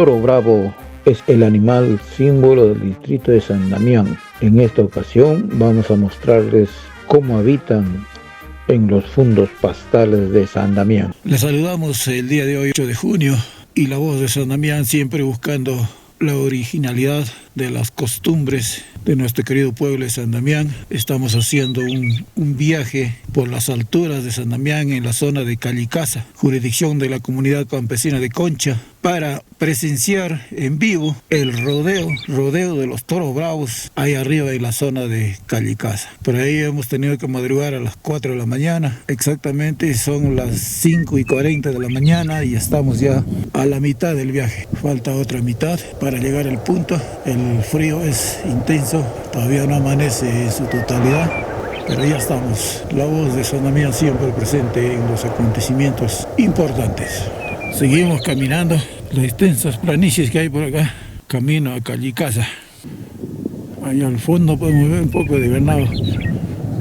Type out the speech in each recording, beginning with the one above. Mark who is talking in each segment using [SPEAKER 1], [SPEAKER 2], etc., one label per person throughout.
[SPEAKER 1] toro bravo es el animal símbolo del distrito de San Damián. En esta ocasión vamos a mostrarles cómo habitan en los fondos pastales de San Damián.
[SPEAKER 2] Les saludamos el día de hoy, 8 de junio, y La Voz de San Damián, siempre buscando la originalidad de las costumbres de nuestro querido pueblo de San Damián. Estamos haciendo un viaje por las alturas de San Damián en la zona de Callicasa, jurisdicción de la comunidad campesina de Concha, para presenciar en vivo el rodeo de los toros bravos ahí arriba en la zona de Callicasa. Por ahí hemos tenido que madrugar a las 4 de la mañana, exactamente son las 5:40 de la mañana y estamos ya a la mitad del viaje. Falta otra mitad para llegar al punto. El frío es intenso, todavía no amanece en su totalidad, pero ya estamos. La Voz de San Damián siempre presente en los acontecimientos importantes. Seguimos caminando las extensas planicies que hay por acá, camino a Callicasa. Allá al fondo podemos ver un poco de ganado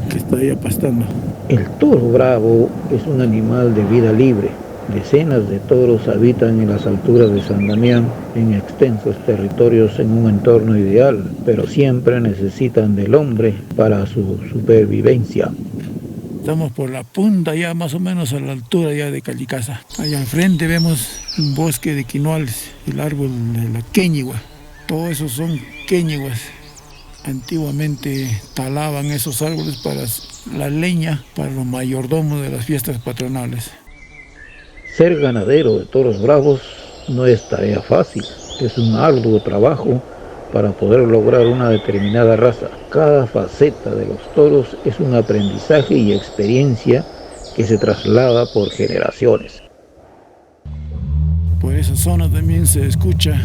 [SPEAKER 2] que está ahí pastando.
[SPEAKER 1] El toro bravo es un animal de vida libre. Decenas de toros habitan en las alturas de San Damián, en extensos territorios en un entorno ideal, pero siempre necesitan del hombre para su supervivencia.
[SPEAKER 2] Estamos por la punta ya más o menos a la altura ya de Callicasa. Allá al frente vemos un bosque de quinoales, el árbol de la queñigua. Todos esos son queñiguas. Antiguamente talaban esos árboles para la leña, para los mayordomos de las fiestas patronales.
[SPEAKER 1] Ser ganadero de toros bravos no es tarea fácil, es un arduo trabajo para poder lograr una determinada raza. Cada faceta de los toros es un aprendizaje y experiencia que se traslada por generaciones.
[SPEAKER 2] Por esa zona también se escucha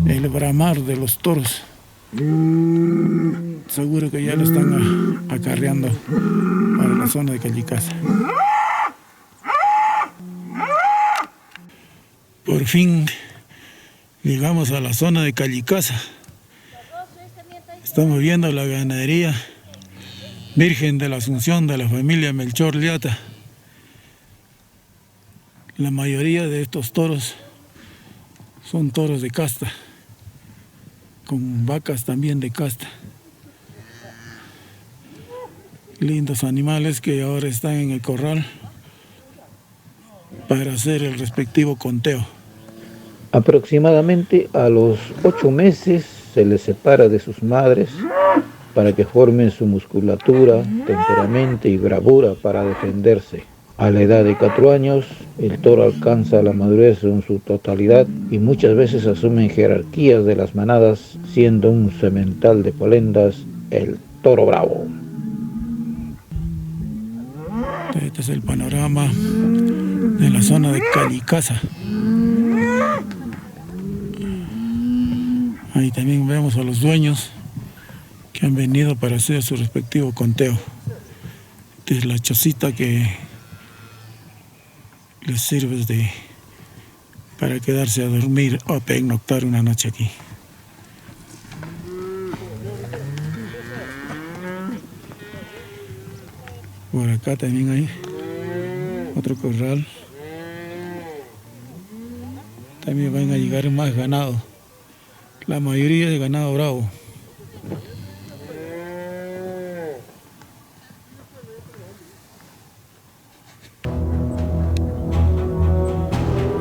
[SPEAKER 2] el bramar de los toros. Seguro que ya lo están acarreando para la zona de Callicasa. Por fin llegamos a la zona de Callicasa. Estamos viendo la ganadería Virgen de la Asunción de la familia Melchor Liata. La mayoría de estos toros son toros de casta, con vacas también de casta. Lindos animales que ahora están en el corral para hacer el respectivo conteo.
[SPEAKER 1] Aproximadamente a los 8 meses se les separa de sus madres para que formen su musculatura, temperamento y bravura para defenderse. A la edad de 4 años, el toro alcanza la madurez en su totalidad y muchas veces asumen jerarquías de las manadas, siendo un semental de polendas el toro bravo.
[SPEAKER 2] Este es el panorama de la zona de Callicasa. Ahí también vemos a los dueños que han venido para hacer su respectivo conteo. Esta es la chocita que les sirve para quedarse a dormir o pernoctar una noche aquí. Por acá también hay otro corral. También van a llegar más ganado. La mayoría de ganado bravo.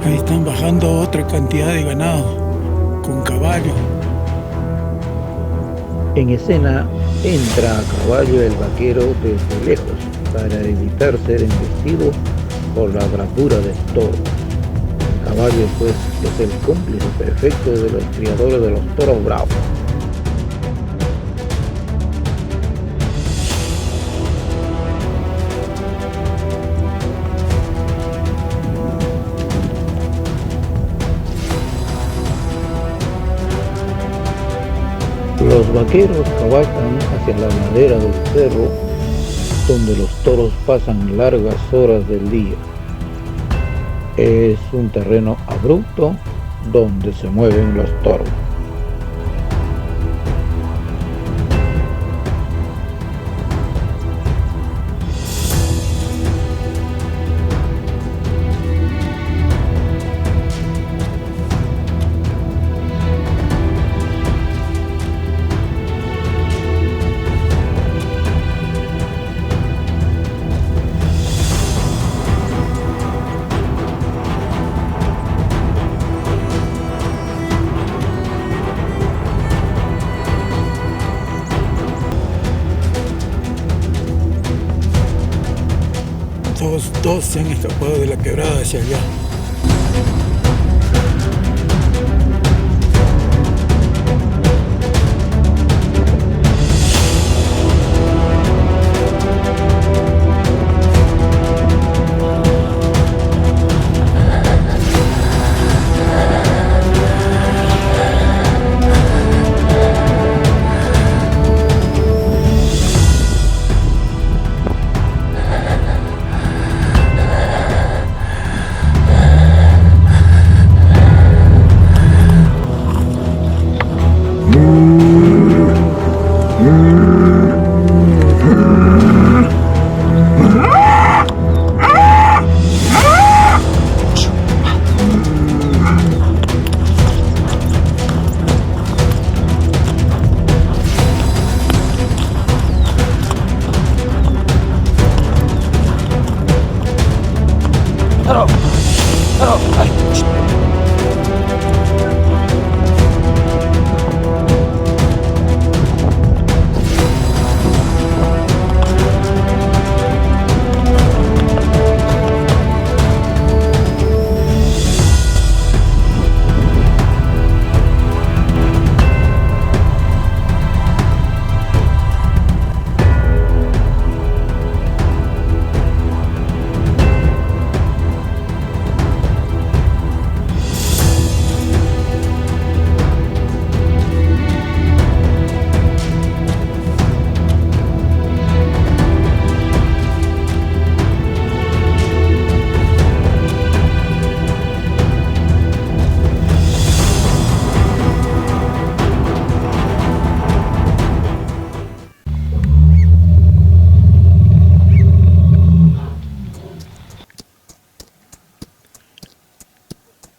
[SPEAKER 2] Ahí están bajando otra cantidad de ganado con caballo.
[SPEAKER 1] En escena entra a caballo el vaquero desde lejos para evitar ser embestido por la bravura del toro. El caballo pues es el cómplice perfecto de los criadores de los toros bravos. Los vaqueros cabalgan hacia la ladera del cerro, donde los toros pasan largas horas del día. Es un terreno abrupto donde se mueven los toros.
[SPEAKER 2] otros 2 se han escapado de la quebrada hacia allá.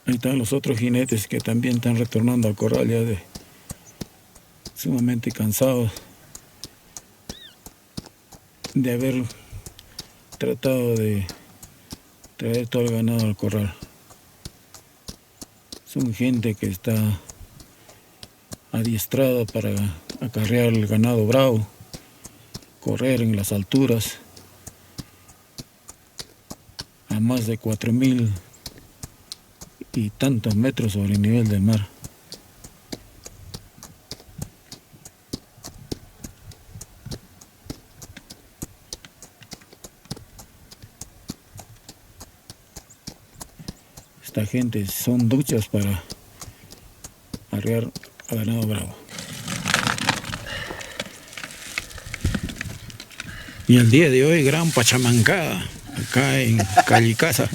[SPEAKER 2] Ahí están los otros jinetes que también están retornando al corral ya sumamente cansados de haber tratado de traer todo el ganado al corral. Son gente que está adiestrada para acarrear el ganado bravo, correr en las alturas a más de 4.000 y tantos metros sobre el nivel del mar. Esta gente son duchas para arrear a ganado bravo. Y el día de hoy, gran pachamancada acá en Callicasa.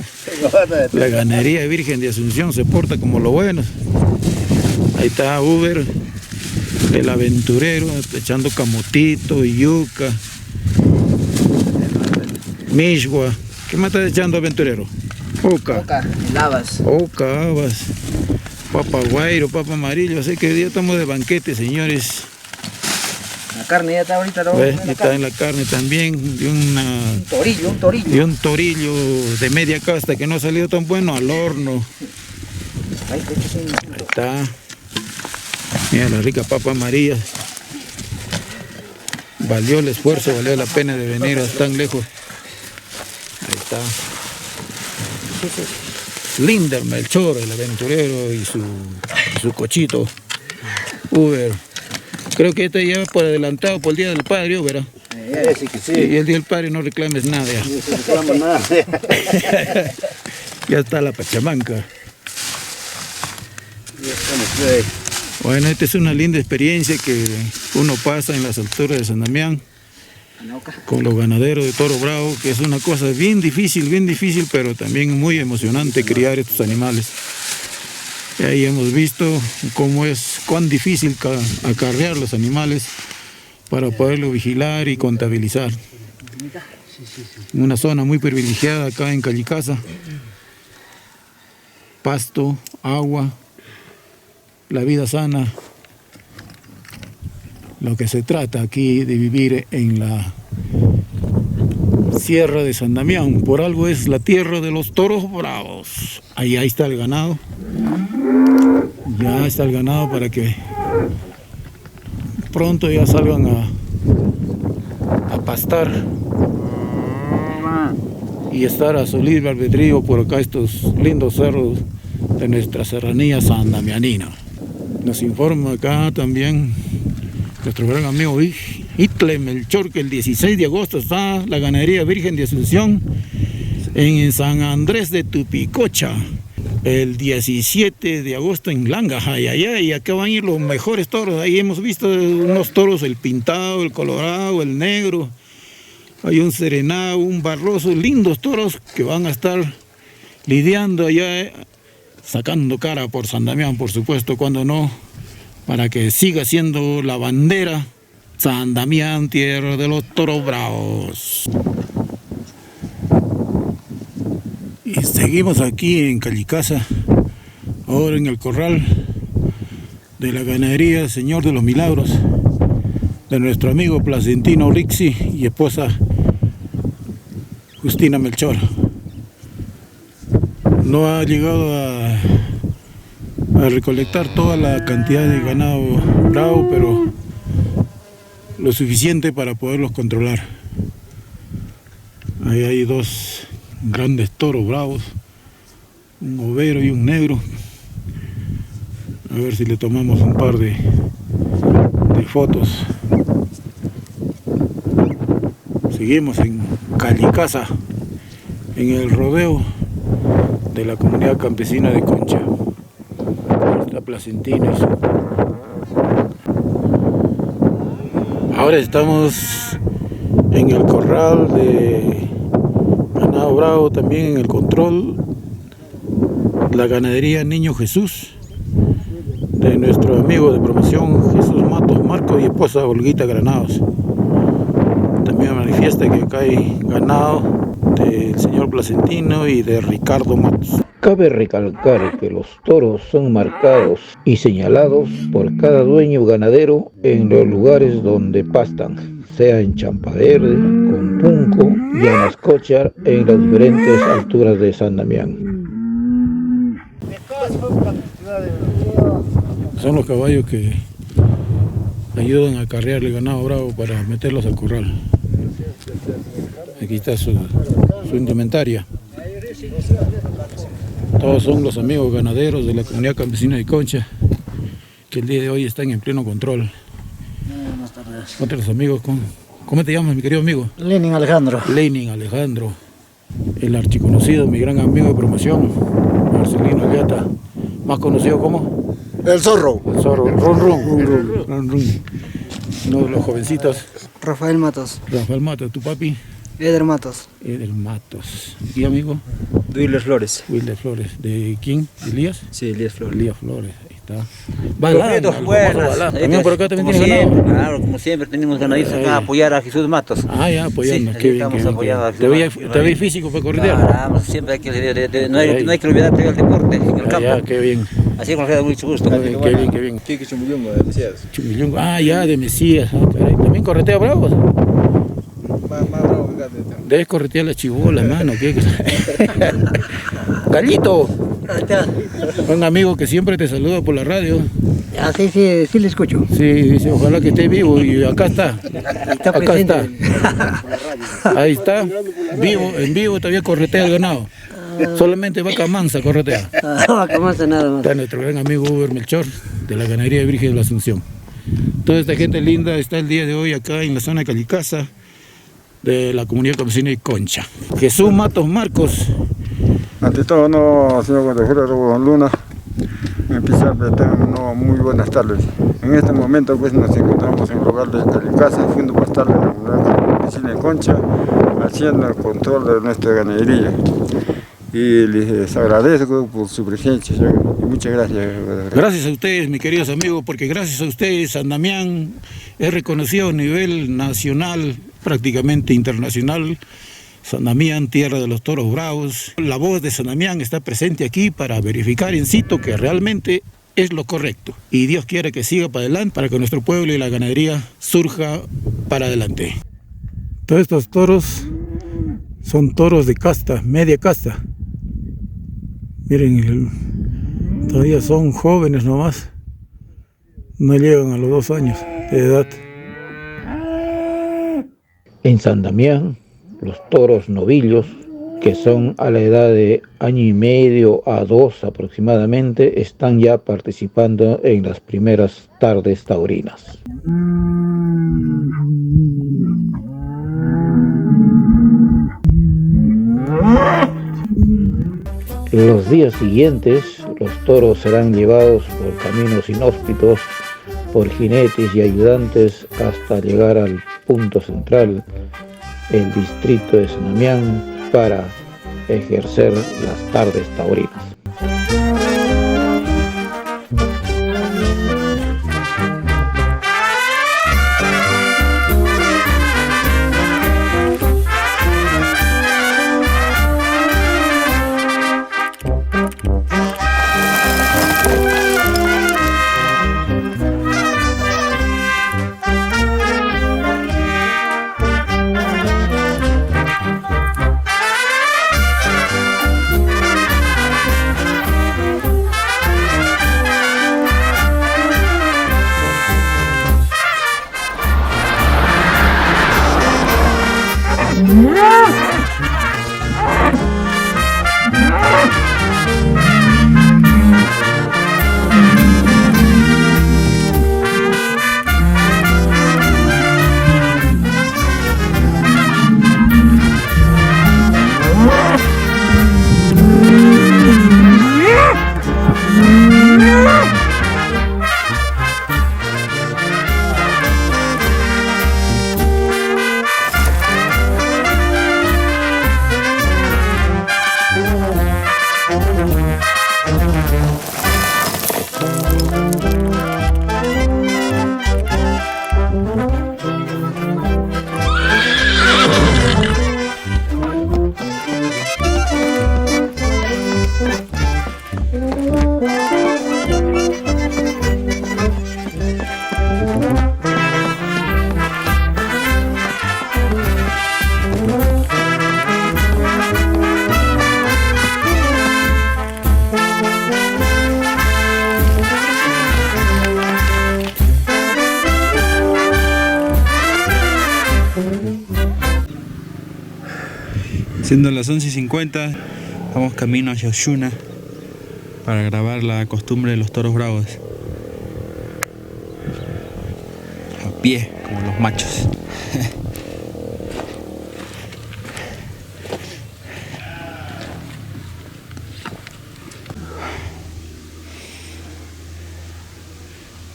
[SPEAKER 2] La ganadería Virgen de Asunción se porta como lo bueno. Ahí está Uber, el aventurero, echando camotito, yuca, mishgua. ¿Qué más está echando, aventurero? Oca,
[SPEAKER 3] habas.
[SPEAKER 2] Oca, habas, papa guairo, papa amarillo. Así que hoy día estamos de banquete, señores.
[SPEAKER 3] La carne ya está ahorita.
[SPEAKER 2] Está en la carne también, de
[SPEAKER 3] un torillo.
[SPEAKER 2] De un torillo de media casta que no ha salido tan bueno al horno. Ahí está. Mira la rica papa amarilla. Valió el esfuerzo, valió la pena de venir hasta tan lejos. Ahí está. Linder Melchor, el aventurero, y su cochito Uber. Creo que este ya por adelantado por el Día del Padre, Uber.
[SPEAKER 3] Sí, que sí.
[SPEAKER 2] Y el Día del Padre no reclames nada. Ya,
[SPEAKER 3] no reclamo nada.
[SPEAKER 2] Ya está la pachamanca. Bueno, esta es una linda experiencia que uno pasa en las alturas de San Damián con los ganaderos de toro bravo, que es una cosa bien difícil, pero también muy emocionante criar estos animales. Y ahí hemos visto cuán difícil acarrear los animales para poderlo vigilar y contabilizar. Una zona muy privilegiada acá en Callicasa. Pasto, agua, la vida sana. Lo que se trata aquí de vivir en la Sierra de San Damián. Por algo es la tierra de los toros bravos. Ahí está el ganado. Ya está el ganado para que pronto ya salgan a pastar. y estar a su libre albedrío por acá estos lindos cerros de nuestra serranía sandamianina. Nos informa acá también nuestro gran amigo Itle Melchor que el 16 de agosto está la ganadería Virgen de Asunción en San Andrés de Tupicocha. El 17 de agosto en Langa, y acá van a ir los mejores toros. Ahí hemos visto unos toros, el pintado, el colorado, el negro. Hay un serenado, un barroso, lindos toros que van a estar lidiando allá, sacando cara por San Damián, por supuesto, cuando no, para que siga siendo la bandera San Damián, tierra de los toros bravos. Y seguimos aquí en Callicasa, ahora en el corral de la ganadería Señor de los Milagros, de nuestro amigo placentino Rixi y esposa Justina Melchor. No ha llegado a recolectar toda la cantidad de ganado bravo, pero lo suficiente para poderlos controlar. Ahí hay dos grandes toros bravos, un overo y un negro. A ver si le tomamos un par de fotos. Seguimos en Callicasa, en el rodeo de la comunidad campesina de Concha. Está Placentino. Ahora estamos en el corral de ganado bravo, también en el control la ganadería Niño Jesús de nuestro amigo de promoción Jesús Matos Marco y esposa Olguita Granados. También manifiesta que acá hay ganado del señor Placentino y de Ricardo Matos.
[SPEAKER 1] Cabe recalcar que los toros son marcados y señalados por cada dueño ganadero en los lugares donde pastan, sea en Champaderde, Compunco y en Ascóchar, en las diferentes alturas de San Damián.
[SPEAKER 2] Son los caballos que ayudan a carrear el ganado bravo para meterlos al corral. Aquí está su indumentaria. Todos son los amigos ganaderos de la comunidad campesina de Concha, que el día de hoy están en pleno control. Otros amigos, ¿cómo te llamas, mi querido amigo?
[SPEAKER 3] Lenin Alejandro.
[SPEAKER 2] Lenin Alejandro, el archiconocido, mi gran amigo de promoción, Marcelino Aliata, más conocido como
[SPEAKER 3] El Zorro.
[SPEAKER 2] el Zorro, Ron Ron. Uno de los jovencitos,
[SPEAKER 4] Rafael Matos,
[SPEAKER 2] Rafael Matos, tu papi,
[SPEAKER 4] Eder Matos,
[SPEAKER 2] Eder Matos. ¿Y amigo?
[SPEAKER 3] Wilder Flores.
[SPEAKER 2] Wilder Flores. ¿De quién? ¿Elías?
[SPEAKER 3] Sí, Elías Flores.
[SPEAKER 2] Elías Flores, ahí está. Balán, el famoso Balán. También por acá también
[SPEAKER 5] como
[SPEAKER 2] tiene
[SPEAKER 5] siempre,
[SPEAKER 2] ganado.
[SPEAKER 5] claro, como siempre tenemos ganadistas acá a apoyar a Jesús Matos.
[SPEAKER 2] Ah, ya, apoyando.
[SPEAKER 5] Sí,
[SPEAKER 2] Qué bien,
[SPEAKER 5] estamos
[SPEAKER 2] qué bien,
[SPEAKER 5] apoyando a
[SPEAKER 2] qué bien.
[SPEAKER 5] Jesús
[SPEAKER 2] ¿Te veis
[SPEAKER 5] Matos.
[SPEAKER 2] físico para correr?
[SPEAKER 5] Claro, siempre hay que, no hay que olvidar el deporte en el campo.
[SPEAKER 2] Ya, qué bien.
[SPEAKER 5] Así como nos da mucho gusto.
[SPEAKER 2] Qué bien, qué bien.
[SPEAKER 3] Quique Chumulungo de Mesías.
[SPEAKER 2] Chumillón. Ah, ya, de Mesías. Ah, caray. También corretea bravos.
[SPEAKER 3] Más bravo que acá.
[SPEAKER 2] Debes corretear la chibola, mano. Gallito, un amigo que siempre te saluda por la radio.
[SPEAKER 4] Ah, sí le escucho.
[SPEAKER 2] Sí, dice, ojalá que esté vivo y acá está. Acá
[SPEAKER 4] presente.
[SPEAKER 2] está. Ahí está. Vivo, en vivo todavía corretea el ganado. Solamente vaca mansa corretea.
[SPEAKER 4] Vaca mansa nada más.
[SPEAKER 2] Está nuestro gran amigo Uber Melchor de la ganadería Virgen de la Asunción. Toda esta gente linda está el día de hoy acá en la zona de Callicasa de la comunidad campesina de Concha. Jesús Matos Marcos.
[SPEAKER 6] Ante todo, señor consejero Don Luna, empezar muy buenas tardes. En este momento pues nos encontramos en el lugar de Callicasa, fundo pastal de la comunidad campesina de Concha, haciendo el control de nuestra ganadería. Y les agradezco por su presencia y muchas gracias.
[SPEAKER 2] Gracias a ustedes, mis queridos amigos, porque gracias a ustedes San Damián es reconocido a nivel nacional, prácticamente internacional. San Damián, tierra de los toros bravos. La voz de San Damián está presente aquí para verificar in situ que realmente es lo correcto. Y Dios quiere que siga para adelante, para que nuestro pueblo y la ganadería surja para adelante. Todos estos toros son toros de casta, media casta. Miren, todavía son jóvenes nomás. No llegan a los 2 años de edad.
[SPEAKER 1] En San Damián, los toros novillos que son a la edad de año y medio a 2 aproximadamente, están ya participando en las primeras tardes taurinas. Los días siguientes, los toros serán llevados por caminos inhóspitos, por jinetes y ayudantes hasta llegar al punto central, el distrito de Sanamián, para ejercer las tardes taurinas.
[SPEAKER 7] Siendo las 11:50, vamos camino hacia Oshuna para grabar la costumbre de los toros bravos. A pie, como los machos.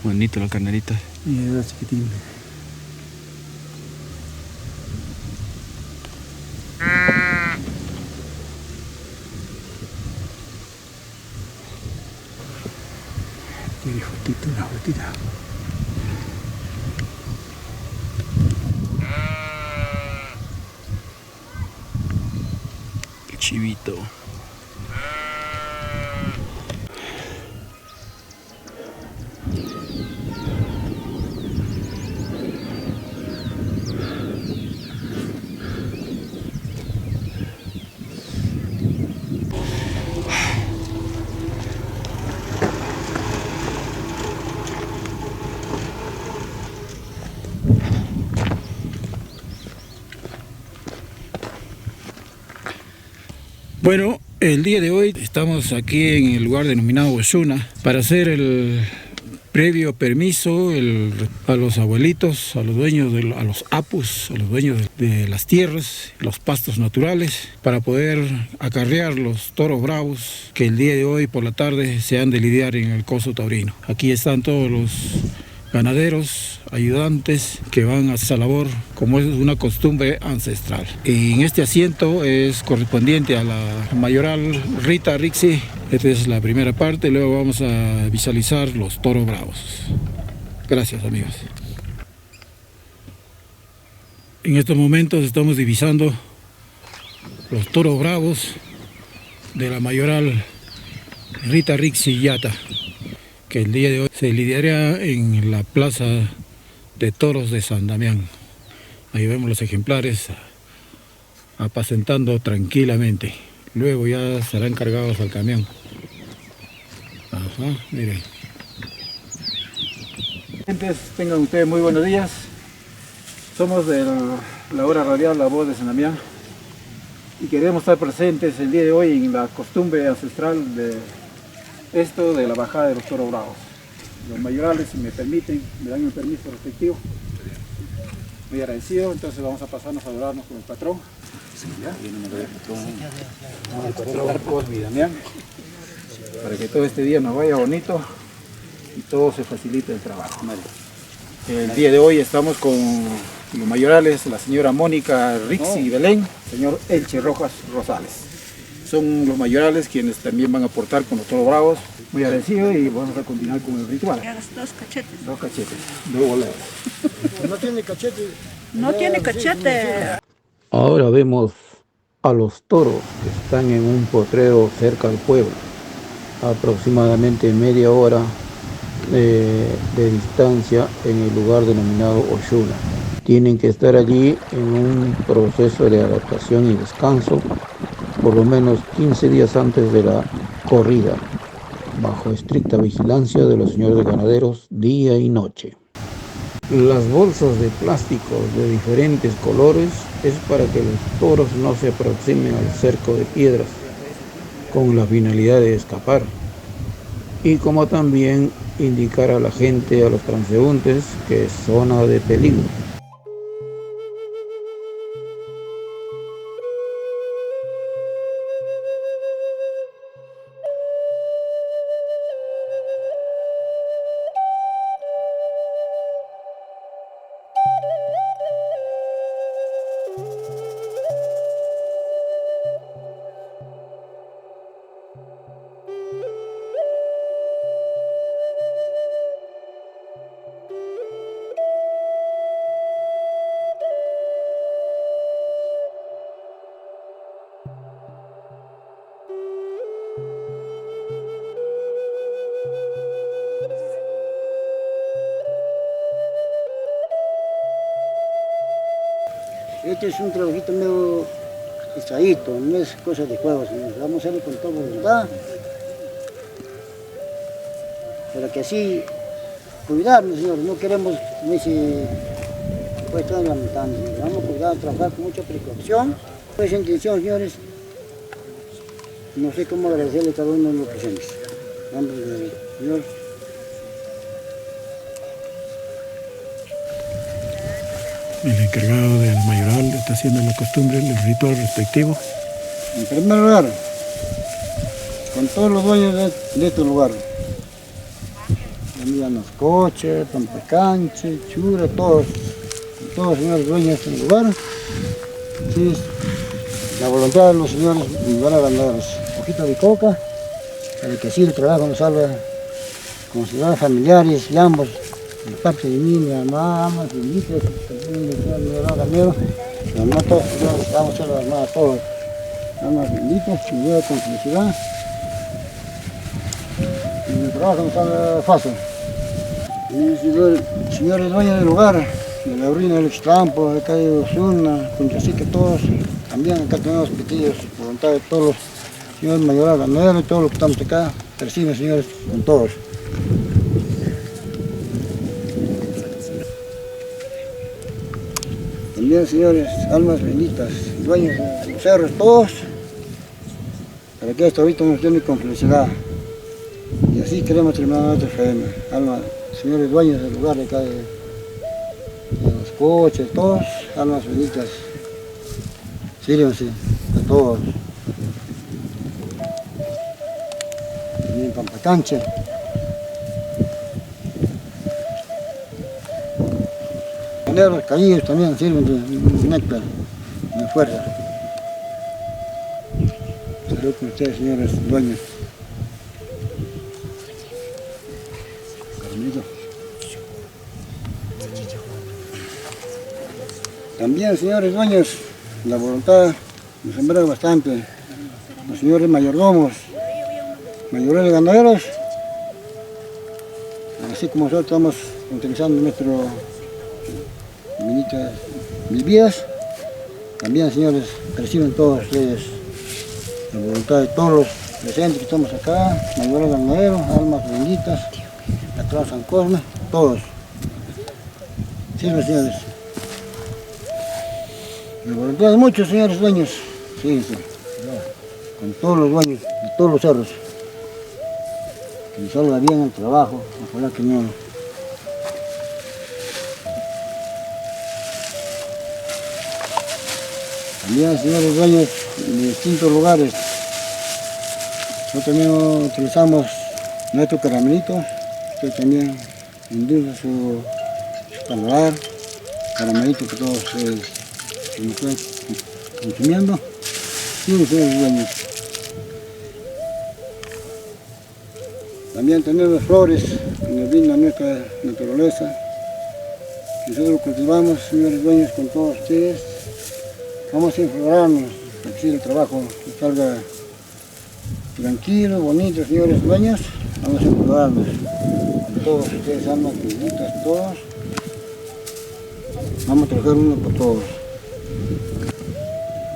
[SPEAKER 7] Bonito los carneritos.
[SPEAKER 4] Y es chiquitín. Una fotita.
[SPEAKER 7] El chivito.
[SPEAKER 2] Bueno, el día de hoy estamos aquí en el lugar denominado Oshuna para hacer el previo permiso a los abuelitos, a los dueños, a los apus, a los dueños de las tierras, los pastos naturales, para poder acarrear los toros bravos que el día de hoy por la tarde se han de lidiar en el coso taurino. Aquí están todos los ganaderos, ayudantes que van a esa labor como es una costumbre ancestral. Y en este asiento es correspondiente a la mayoral Rita Rixi. Esta es la primera parte, luego vamos a visualizar los toros bravos. Gracias, amigos. En estos momentos estamos divisando los toros bravos de la mayoral Rita Rixi Yata, que el día de hoy se lidiará en la plaza de toros de San Damián. Ahí vemos los ejemplares apacentando tranquilamente. Luego ya serán cargados al camión. Ajá, miren. Tengan ustedes muy buenos días. Somos de la hora radial La Voz de San Damián. y queremos estar presentes el día de hoy en la costumbre ancestral de esto de la bajada de los toros bravos. Los mayorales, si me permiten, me dan el permiso respectivo. Muy agradecido, entonces vamos a pasarnos a adorarnos con el patrón. Cosme y Damián, para que todo este día nos vaya bonito y todo se facilite el trabajo. El día de hoy estamos con los mayorales, la señora Mónica Rixi Belén, señor Elche Rojas Rosales. Son los mayorales quienes también van a aportar con los toros bravos. Muy agradecido y vamos a continuar con el ritual.
[SPEAKER 8] Dos cachetes.
[SPEAKER 2] Dos cachetes, dos boleros.
[SPEAKER 6] No tiene cachete.
[SPEAKER 8] No tiene cachete.
[SPEAKER 1] Ahora vemos a los toros que están en un potrero cerca al pueblo, aproximadamente media hora de distancia en el lugar denominado Oshuna. Tienen que estar allí en un proceso de adaptación y descanso por lo menos 15 días antes de la corrida, bajo estricta vigilancia de los señores ganaderos día y noche. Las bolsas de plástico de diferentes colores es para que los toros no se aproximen al cerco de piedras con la finalidad de escapar, y como también indicar a la gente, a los transeúntes, que es zona de peligro.
[SPEAKER 9] Este es un trabajito medio pesadito, no es cosa de juego, señor. Vamos a hacerlo con toda voluntad, para que así cuidarnos, señor. No queremos, como dice, pues estar lamentando, señor. Vamos a cuidar, a trabajar con mucha precaución. Pues esa intención, señores, no sé cómo agradecerle a cada uno de los presentes. Vamos, señor.
[SPEAKER 2] El encargado del mayoral está haciendo la costumbre, el ritual respectivo.
[SPEAKER 9] En primer lugar, con todos los dueños de este lugar, venían los coches, Pampecanche, Chura, todos los señores dueños de este lugar. Sí, la voluntad de los señores van a ganar hojita de coca, para que así el trabajo nos salga con ciudadanos familiares y ambos. De parte de mí, mi mamá, mi hija, también mi señor Gamero, mi mamá, todos, vamos a hacer la armada todos. Vamos benditos, y yo con felicidad. Y el trabajo nos sale fácil. Y señores dueños del lugar, de la orina del Extrampo, de calle Osuna, Conchacique, todos, también acá tenemos pequeños, voluntad de todos los señores mayores Gamero y todos los que estamos acá, reciben señores con todos. También, señores, almas benditas, dueños de los cerros, todos, para que esto ahorita nos llene con felicidad. Y así queremos terminar nuestra FM. Almas, señores dueños del lugar de acá, de los coches, todos, almas benditas, sírvanse a todos. También Pampacancha. Los caídos también sirven de néctar, de fuerza. Salud con ustedes, señores dueños. Carmelo. También, señores dueños, la voluntad nos sembra bastante. Los señores mayordomos, mayores ganaderos, así como nosotros estamos utilizando nuestro vidas, también, señores, reciben todos ustedes la voluntad de todos los presentes que estamos acá, mayores ganaderos, almas benditas, atrás San Cosme, todos. Sirven, señores. La voluntad de muchos señores dueños, fíjense, con todos los dueños de todos los cerros. Que les salga bien el trabajo, ojalá que no. También, señores dueños de distintos lugares, nosotros también utilizamos nuestro caramelito, usted también endulza su paladar, caramelito que todos ustedes están consumiendo. Sí, señores dueños. También tenemos flores que nos brinda nuestra naturaleza. Nosotros cultivamos, señores dueños, con todos ustedes. Vamos a inflorarnos, para que el trabajo salga tranquilo, bonito, señores dueños. Vamos a inflorarnos con todos ustedes, almas benditas, todos. Vamos a trabajar uno por todos.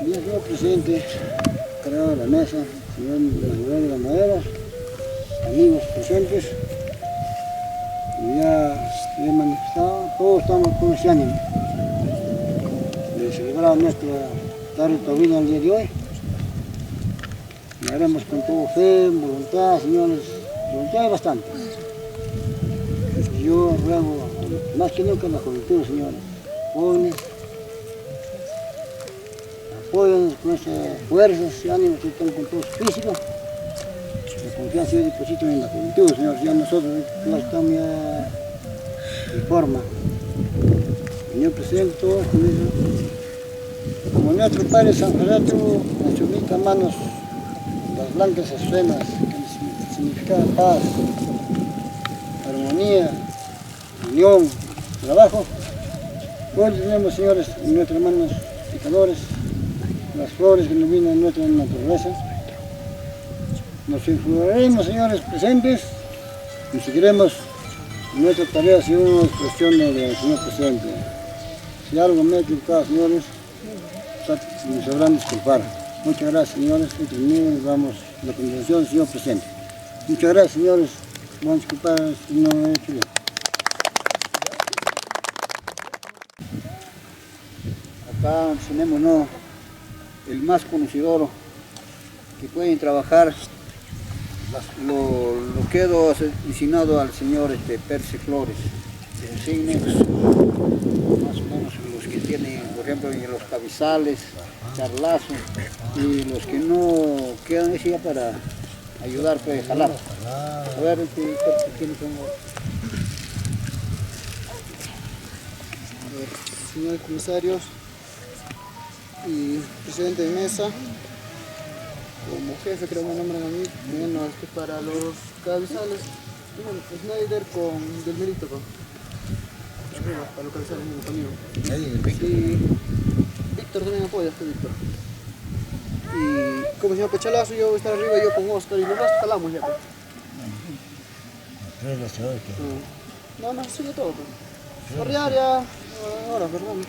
[SPEAKER 9] Bien, señor presidente, cargado de la mesa, señor Manuel Ganaderos, amigos presentes, y ya he manifestado, todos estamos con ese ánimo de celebrar nuestra tarde taurina el día de hoy. Lo haremos con todo fe, voluntad, señores, voluntad es bastante. Yo ruego más que nunca la juventud, señores, jóvenes, apoyen con esas fuerzas y ánimos que están con todos físicos. La confianza yo deposito en la juventud, señores, ya nosotros ya estamos ya en forma. Señor presidente, todos con eso. Como nuestro padre San Gerardo, en sus ricas manos, las blancas esferas, que significan paz, armonía, unión, trabajo. Hoy tenemos, señores, en nuestras manos picadores, las flores que nos vienen en nuestra naturaleza. Nos influiremos, señores presentes, y seguiremos nuestra tarea según una expresión del señor presidente. Si algo me he equivocado, señores, me sabrán disculpar. Muchas gracias, señores. Terminamos, vamos a la conversación, señor presidente. Muchas gracias, señores. Vamos a disculpar si no he hecho bien. Acá tenemos el más conocido que pueden trabajar. Lo quedo asignado al señor Percy Flores. Insigne, más o menos los que tienen, por ejemplo, en los cabezales, charlazo, y los que no quedan es ya para ayudar, pues, jalar. A ver, ¿quiénes son?
[SPEAKER 10] Señores comisarios y presidente de mesa, como jefe creo me nombran a mí, bueno, para los cabezales, bueno, Snyder con Del Merito, arriba, para localizar conmigo. Y Víctor también apoya, Víctor. Y como señor Pechalazo, yo voy a estar arriba, yo con Oscar, y los restos calamos ya. No, sigue todo. Correar ya, ahora, perdón.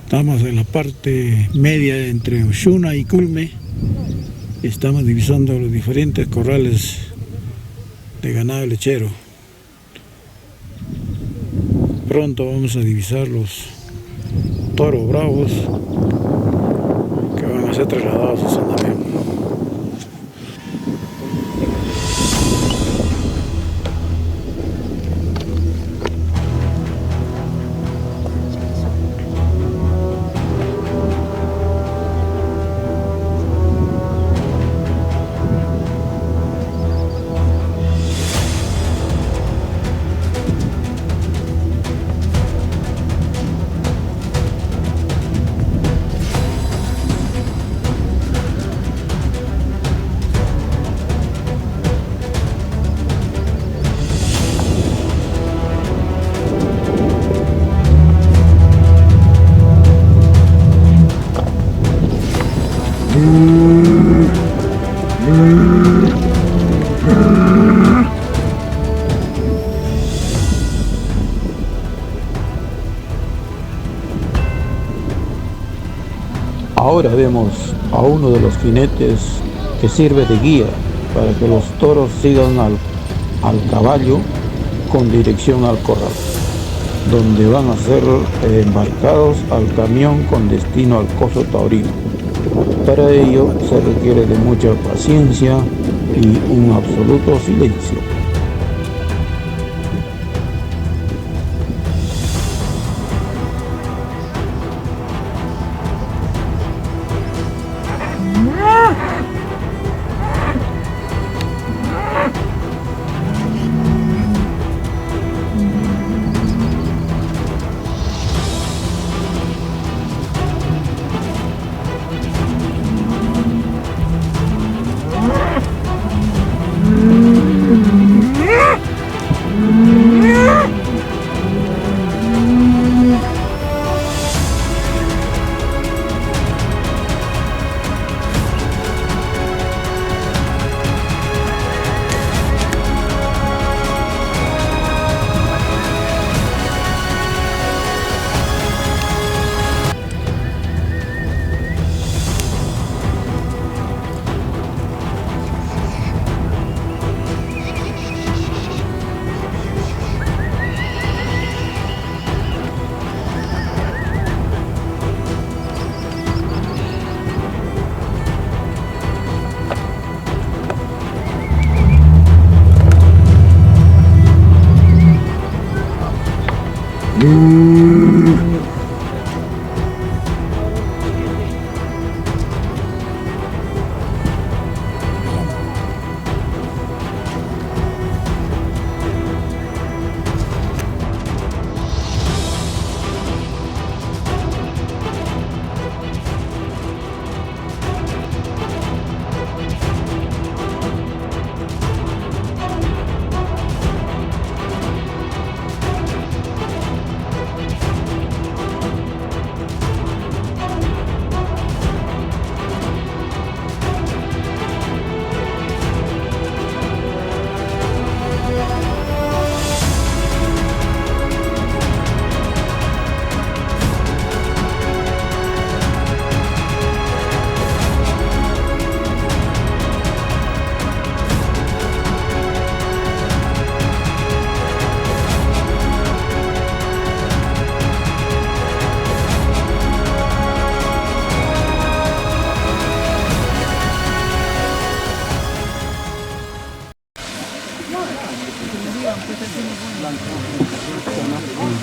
[SPEAKER 2] Estamos en la parte media entre Oshuna y Culme. Estamos divisando los diferentes corrales de ganado lechero. Pronto vamos a divisar los toros bravos que van a ser trasladados a San Damián.
[SPEAKER 1] Ahora vemos a uno de los jinetes que sirve de guía para que los toros sigan al caballo con dirección al corral, donde van a ser embarcados al camión con destino al coso taurino. Para ello se requiere de mucha paciencia y un absoluto silencio.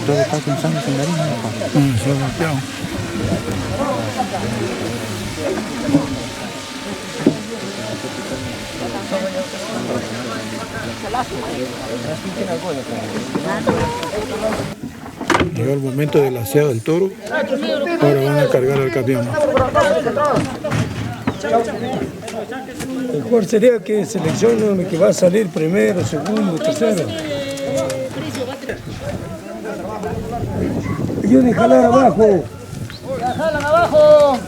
[SPEAKER 7] Todo está pensando en la harina.
[SPEAKER 2] Se ha golpeado. Llegó el momento del aseado del toro. Ahora van a cargar al camión.
[SPEAKER 4] El mejor sería que seleccione que va a salir primero, segundo, tercero. Yo de jalar abajo.
[SPEAKER 10] ¡Jalan abajo!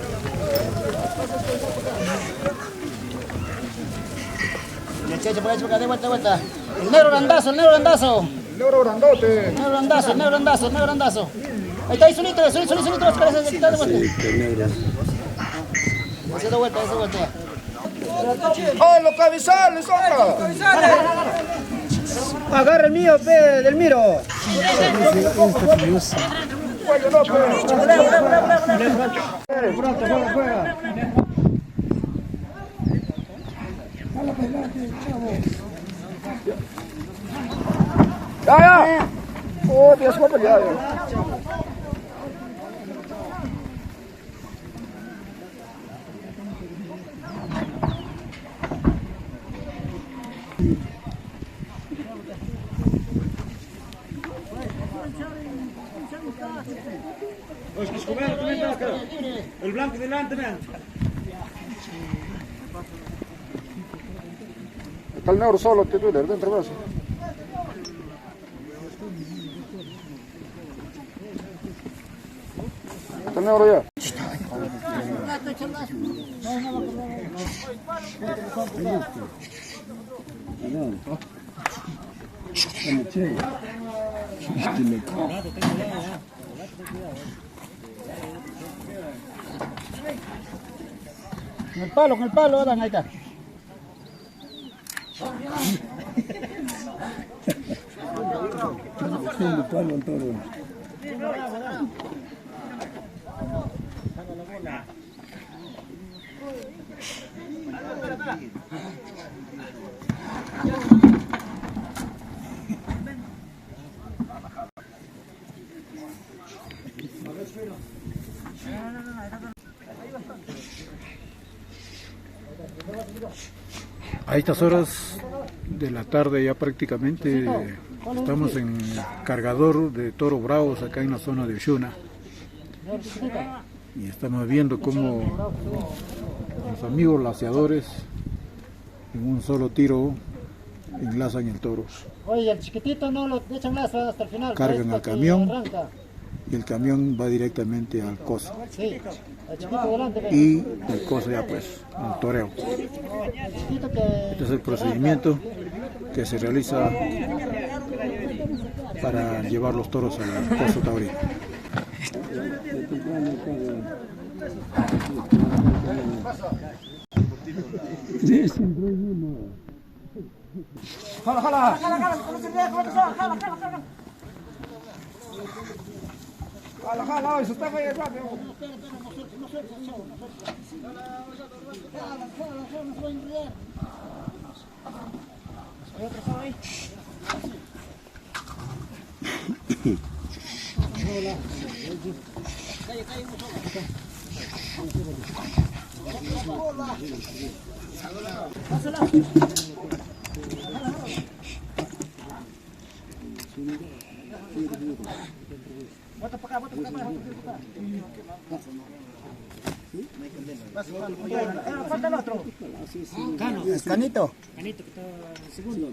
[SPEAKER 10] Cheche, por ahí, de vuelta, de vuelta. El negro grandazo, el negro grandazo.
[SPEAKER 3] El negro grandote.
[SPEAKER 10] El negro grandazo, el negro grandazo, el negro grandazo. Ahí está, ahí solito, solito, las cabezas de quitar de vuelta. Ese de vuelta, ese de vuelta.
[SPEAKER 3] ¡Oh, los cabezales, sombra!
[SPEAKER 10] Agarra el mío, pe, del miro.
[SPEAKER 3] ¡Ya! ¡Oh, Dios, guapo, ya!
[SPEAKER 11] El blanco delante, vean.
[SPEAKER 3] Está el negro solo, te duele, dentro de eso. Está el negro ya.
[SPEAKER 9] Con el palo, dan ahí está. El palo al toro.
[SPEAKER 2] A estas horas de la tarde ya prácticamente estamos en el cargador de toros bravos acá en la zona de Oshuna. Y estamos viendo cómo los amigos laciadores en un solo tiro enlazan el toro.
[SPEAKER 9] Oye, el chiquitito no lo echan lazo hasta el final.
[SPEAKER 2] Cargan al camión y el camión va directamente al coso.
[SPEAKER 9] Sí, el chiquito delante.
[SPEAKER 2] Y el coso ya pues al toreo. Este es el procedimiento que se realiza para llevar los toros al coso taurino.
[SPEAKER 3] Jala, jala. Jala, jala, eso está ahí rápido.
[SPEAKER 9] Falta el otro. Cano. Canito. Canito que está segundo.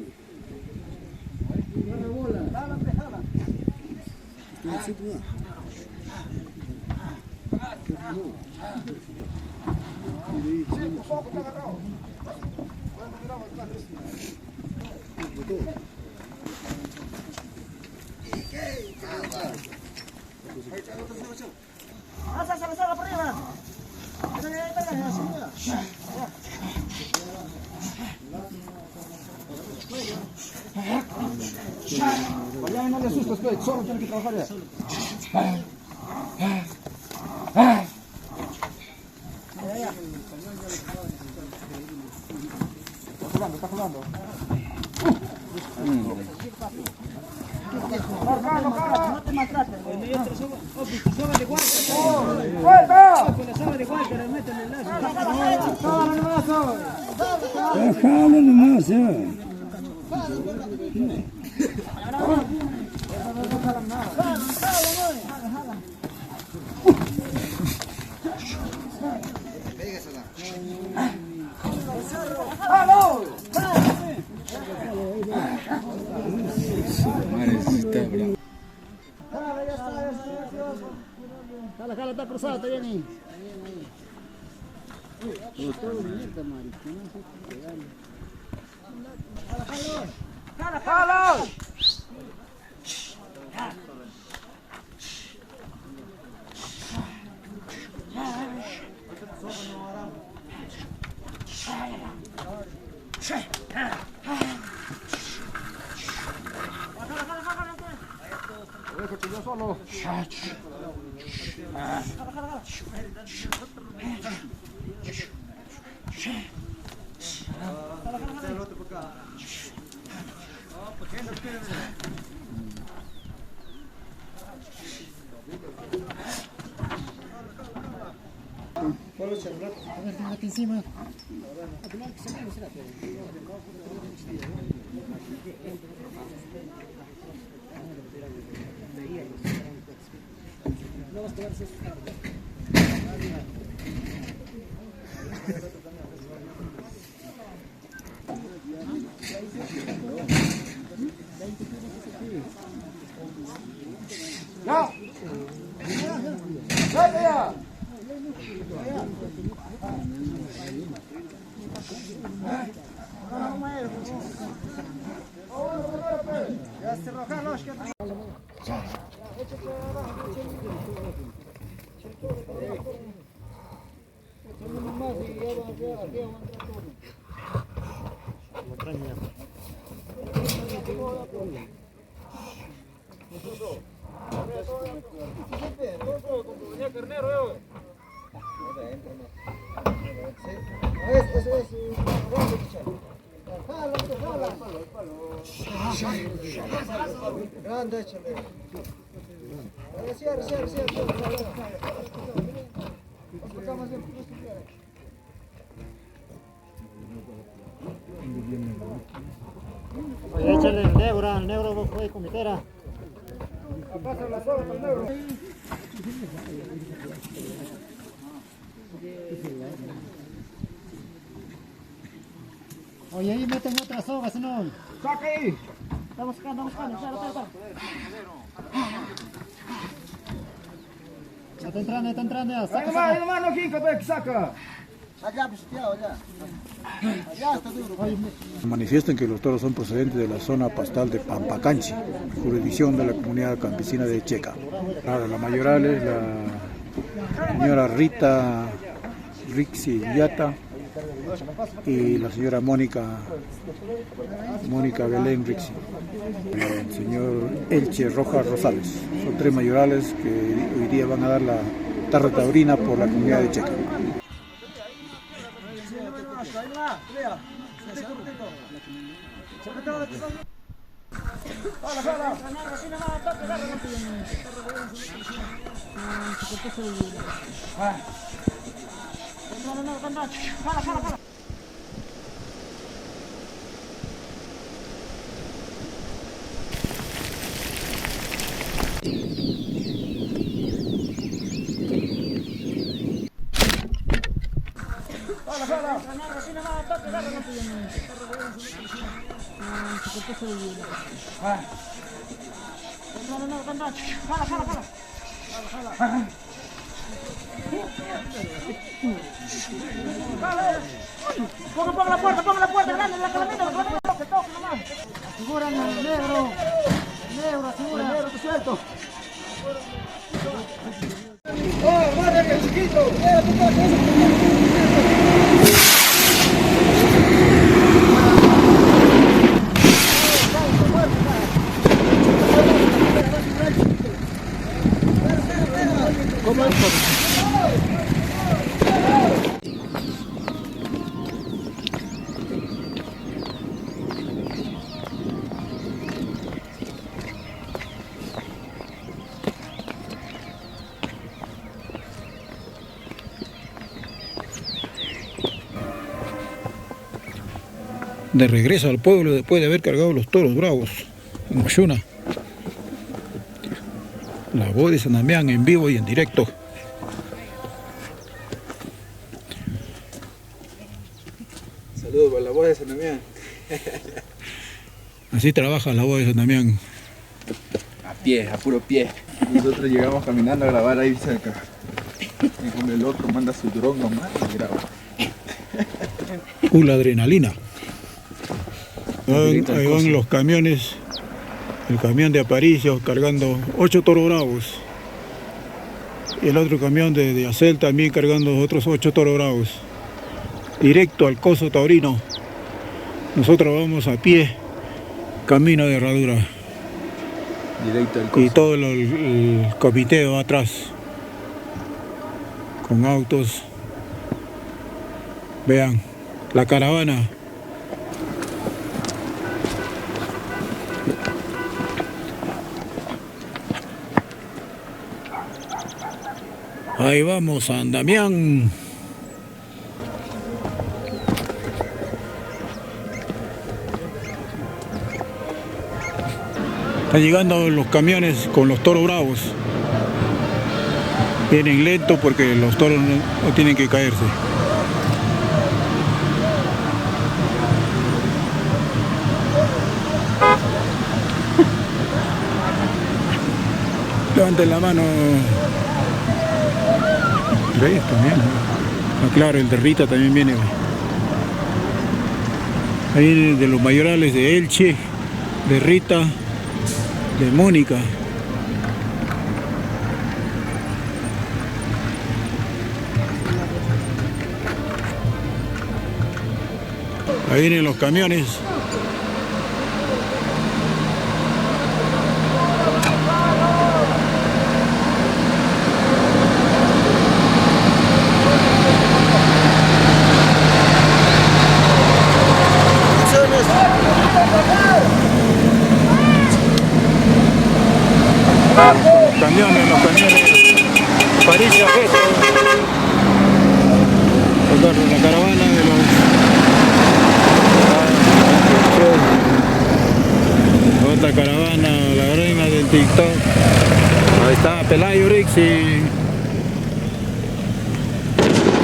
[SPEAKER 3] Vaya, no le asustes, pues, solo tiene que trabajar ya. Está jugando.
[SPEAKER 8] No te maltrates.
[SPEAKER 3] ¡Vuelta!
[SPEAKER 8] Con la sábana de Walter le meten el lazo.
[SPEAKER 4] Déjalo nomás, ya.
[SPEAKER 9] Jala, está cruzado, está bien ahí.
[SPEAKER 3] ¡Jala! Déjate yo solo.
[SPEAKER 9] Aquí encima.
[SPEAKER 3] ¡Ya! ¡Vete ya! Ya se roja los que...
[SPEAKER 9] Grande, échale.
[SPEAKER 8] Oye, échale el negro fue comitera.
[SPEAKER 3] Pasa la soga al negro.
[SPEAKER 8] Oye, ahí meten otra soga, si no.
[SPEAKER 3] ¡Saca ahí!
[SPEAKER 8] Estamos sacando, espera. Ya está entrando ya.
[SPEAKER 3] Ahí nomás, no quinca, pues, saca.
[SPEAKER 9] Allá, pues, tío, allá. Allá está duro.
[SPEAKER 2] Manifiestan que los toros son procedentes de la zona pastal de Pampacanchi, jurisdicción de la comunidad campesina de Checa. Ahora, la mayoral es la señora Rita Rixi Villata y la señora Mónica Belén Rixi, el señor Elche Rojas Rosales. Son tres mayorales que hoy día van a dar la tarde taurina por la comunidad de Checa.
[SPEAKER 8] Ponga la puerta, grande, la calamina, que toque nomás. Aseguran el negro, asegura.
[SPEAKER 3] El negro, te suelto. ¡Oh, madre, chiquito! ¿Cómo es?
[SPEAKER 2] De regreso al pueblo después de haber cargado los toros bravos en Oshuna. La voz de San Damián en vivo y en directo.
[SPEAKER 7] Saludos para la voz de San Damián.
[SPEAKER 2] Así trabaja la voz de San Damián.
[SPEAKER 7] A pie, a puro pie. Nosotros llegamos caminando a grabar ahí cerca. Y con el otro manda su dron nomás y graba.
[SPEAKER 2] La adrenalina. Ahí van los camiones, el camión de Aparicio cargando 8 toros bravos y el otro camión de Acel también cargando otros 8 toros bravos, directo al coso taurino. Nosotros vamos a pie, camino de herradura,
[SPEAKER 7] Directo al coso.
[SPEAKER 2] y todo el comité va atrás con autos. Vean la caravana. Ahí vamos, San Damián. Están llegando los camiones con los toros bravos. Vienen lento porque los toros no tienen que caerse. Levanten la mano. ¿Ves? También. Ah, claro, el de Rita también viene. Ahí viene de los mayorales de Elche, de Rita, de Mónica. Ahí vienen los camiones. Los camiones, París y Afeto. La caravana de los... Otra caravana, la reina del TikTok. Ahí está Pelayo Rixi.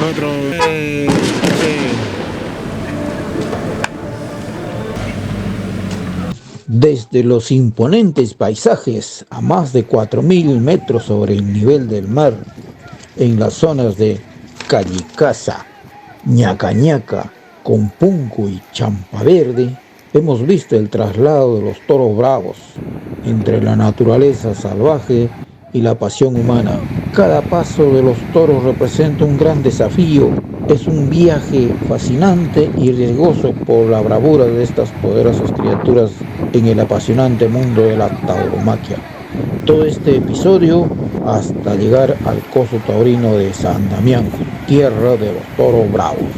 [SPEAKER 2] Otro...
[SPEAKER 1] Desde los imponentes paisajes a más de 4.000 metros sobre el nivel del mar, en las zonas de Callicasa, Ñacañaca, Compunco y Champaverde, hemos visto el traslado de los toros bravos entre la naturaleza salvaje y la pasión humana. Cada paso de los toros representa un gran desafío. Es un viaje fascinante y riesgoso por la bravura de estas poderosas criaturas en el apasionante mundo de la tauromaquia. Todo este episodio hasta llegar al coso taurino de San Damián, tierra de los toros bravos.